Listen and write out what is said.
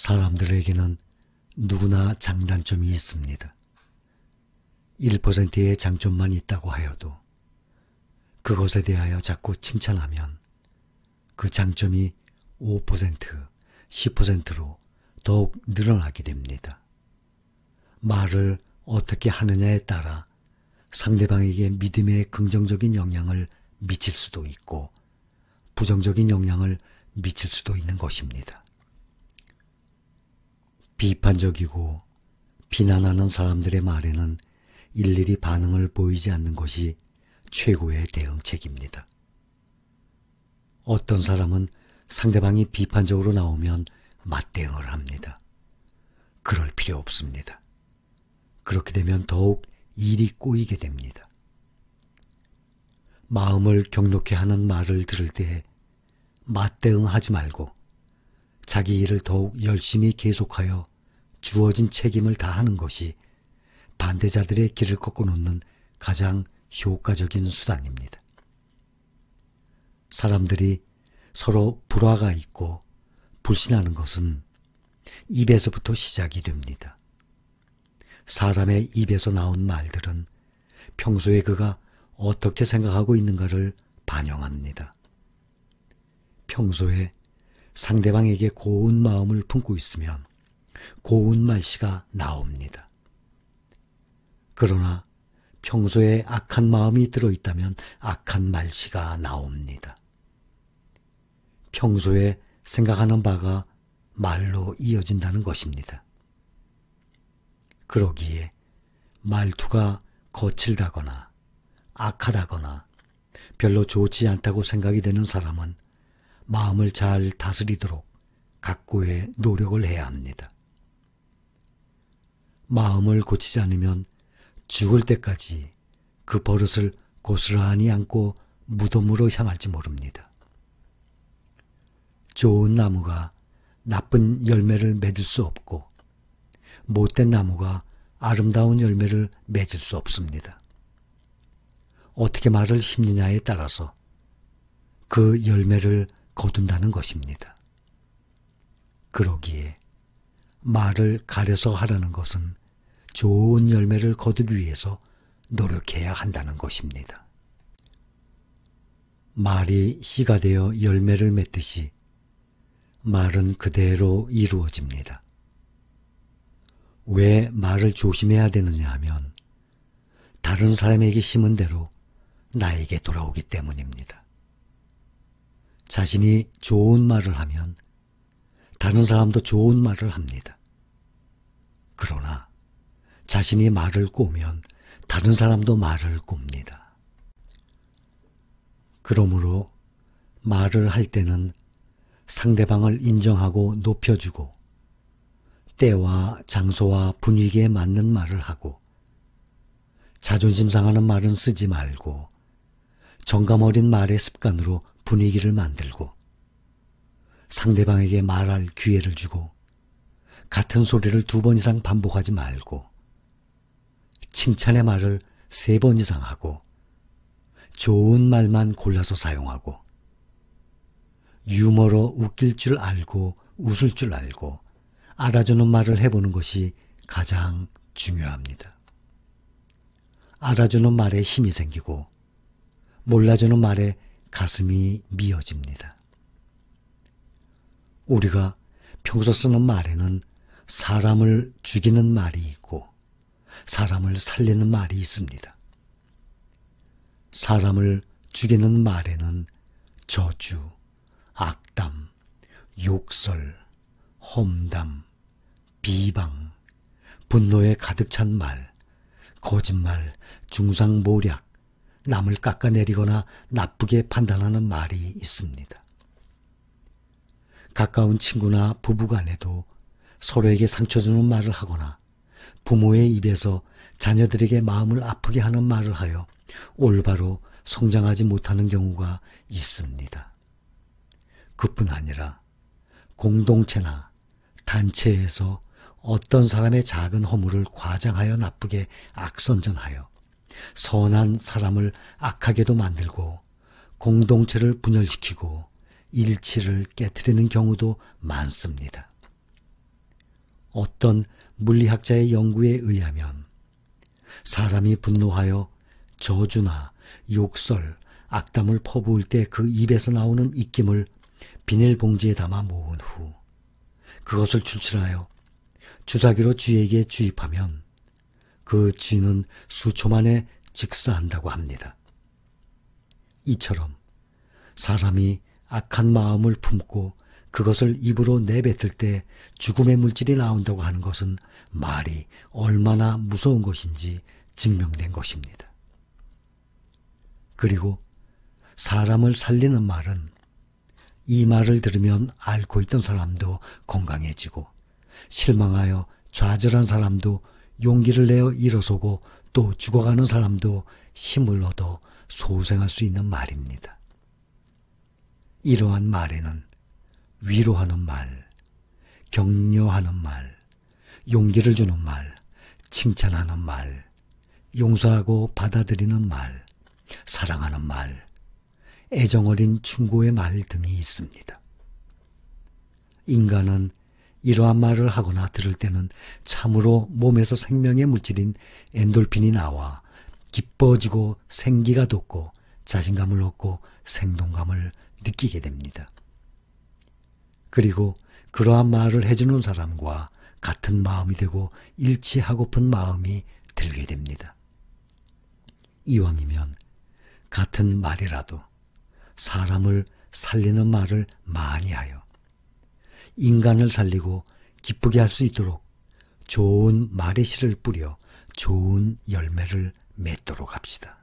사람들에게는 누구나 장단점이 있습니다. 1%의 장점만 있다고 하여도 그것에 대하여 자꾸 칭찬하면 그 장점이 5%, 10%로 더욱 늘어나게 됩니다. 말을 어떻게 하느냐에 따라 상대방에게 믿음의 긍정적인 영향을 미칠 수도 있고 부정적인 영향을 미칠 수도 있는 것입니다. 비판적이고 비난하는 사람들의 말에는 일일이 반응을 보이지 않는 것이 최고의 대응책입니다. 어떤 사람은 상대방이 비판적으로 나오면 맞대응을 합니다. 그럴 필요 없습니다. 그렇게 되면 더욱 일이 꼬이게 됩니다. 마음을 격놓게 하는 말을 들을 때 맞대응하지 말고 자기 일을 더욱 열심히 계속하여 주어진 책임을 다하는 것이 반대자들의 길을 꺾어놓는 가장 효과적인 수단입니다. 사람들이 서로 불화가 있고 불신하는 것은 입에서부터 시작이 됩니다. 사람의 입에서 나온 말들은 평소에 그가 어떻게 생각하고 있는가를 반영합니다. 평소에 상대방에게 고운 마음을 품고 있으면 고운 말씨가 나옵니다. 그러나 평소에 악한 마음이 들어있다면 악한 말씨가 나옵니다. 평소에 생각하는 바가 말로 이어진다는 것입니다. 그러기에 말투가 거칠다거나 악하다거나 별로 좋지 않다고 생각이 되는 사람은 마음을 잘 다스리도록 각고의 노력을 해야 합니다. 마음을 고치지 않으면 죽을 때까지 그 버릇을 고스란히 안고 무덤으로 향할지 모릅니다. 좋은 나무가 나쁜 열매를 맺을 수 없고 못된 나무가 아름다운 열매를 맺을 수 없습니다. 어떻게 말을 심느냐에 따라서 그 열매를 거둔다는 것입니다. 그러기에 말을 가려서 하라는 것은 좋은 열매를 거두기 위해서 노력해야 한다는 것입니다. 말이 씨가 되어 열매를 맺듯이 말은 그대로 이루어집니다. 왜 말을 조심해야 되느냐 하면 다른 사람에게 심은 대로 나에게 돌아오기 때문입니다. 자신이 좋은 말을 하면 다른 사람도 좋은 말을 합니다. 그러나 자신이 말을 꼬면 다른 사람도 말을 꼽니다. 그러므로 말을 할 때는 상대방을 인정하고 높여주고 때와 장소와 분위기에 맞는 말을 하고 자존심 상하는 말은 쓰지 말고 정감 어린 말의 습관으로 분위기를 만들고 상대방에게 말할 기회를 주고 같은 소리를 2번 이상 반복하지 말고 칭찬의 말을 3번 이상 하고 좋은 말만 골라서 사용하고 유머로 웃길 줄 알고 웃을 줄 알고 알아주는 말을 해보는 것이 가장 중요합니다. 알아주는 말에 힘이 생기고 몰라주는 말에 가슴이 미어집니다. 우리가 평소 쓰는 말에는 사람을 죽이는 말이 있고 사람을 살리는 말이 있습니다. 사람을 죽이는 말에는 저주, 악담, 욕설, 험담, 비방, 분노에 가득 찬 말, 거짓말, 중상모략, 남을 깎아내리거나 나쁘게 판단하는 말이 있습니다. 가까운 친구나 부부간에도 서로에게 상처 주는 말을 하거나 부모의 입에서 자녀들에게 마음을 아프게 하는 말을 하여 올바로 성장하지 못하는 경우가 있습니다. 그뿐 아니라 공동체나 단체에서 어떤 사람의 작은 허물을 과장하여 나쁘게 악선전하여 선한 사람을 악하게도 만들고 공동체를 분열시키고 일치를 깨트리는 경우도 많습니다. 어떤 물리학자의 연구에 의하면 사람이 분노하여 저주나 욕설, 악담을 퍼부을 때 그 입에서 나오는 입김을 비닐봉지에 담아 모은 후 그것을 출출하여 주사기로 쥐에게 주입하면 그 쥐는 수초 만에 직사한다고 합니다. 이처럼 사람이 악한 마음을 품고 그것을 입으로 내뱉을 때 죽음의 물질이 나온다고 하는 것은 말이 얼마나 무서운 것인지 증명된 것입니다. 그리고 사람을 살리는 말은 이 말을 들으면 앓고 있던 사람도 건강해지고 실망하여 좌절한 사람도 용기를 내어 일어서고 또 죽어가는 사람도 힘을 얻어 소생할 수 있는 말입니다. 이러한 말에는 위로하는 말, 격려하는 말, 용기를 주는 말, 칭찬하는 말, 용서하고 받아들이는 말, 사랑하는 말, 애정어린 충고의 말 등이 있습니다. 인간은 이러한 말을 하거나 들을 때는 참으로 몸에서 생명의 물질인 엔돌핀이 나와 기뻐지고 생기가 돋고 자신감을 얻고 생동감을 느끼게 됩니다. 그리고 그러한 말을 해주는 사람과 같은 마음이 되고 일치하고픈 마음이 들게 됩니다. 이왕이면 같은 말이라도 사람을 살리는 말을 많이 하여 인간을 살리고 기쁘게 할 수 있도록 좋은 말의 씨를 뿌려 좋은 열매를 맺도록 합시다.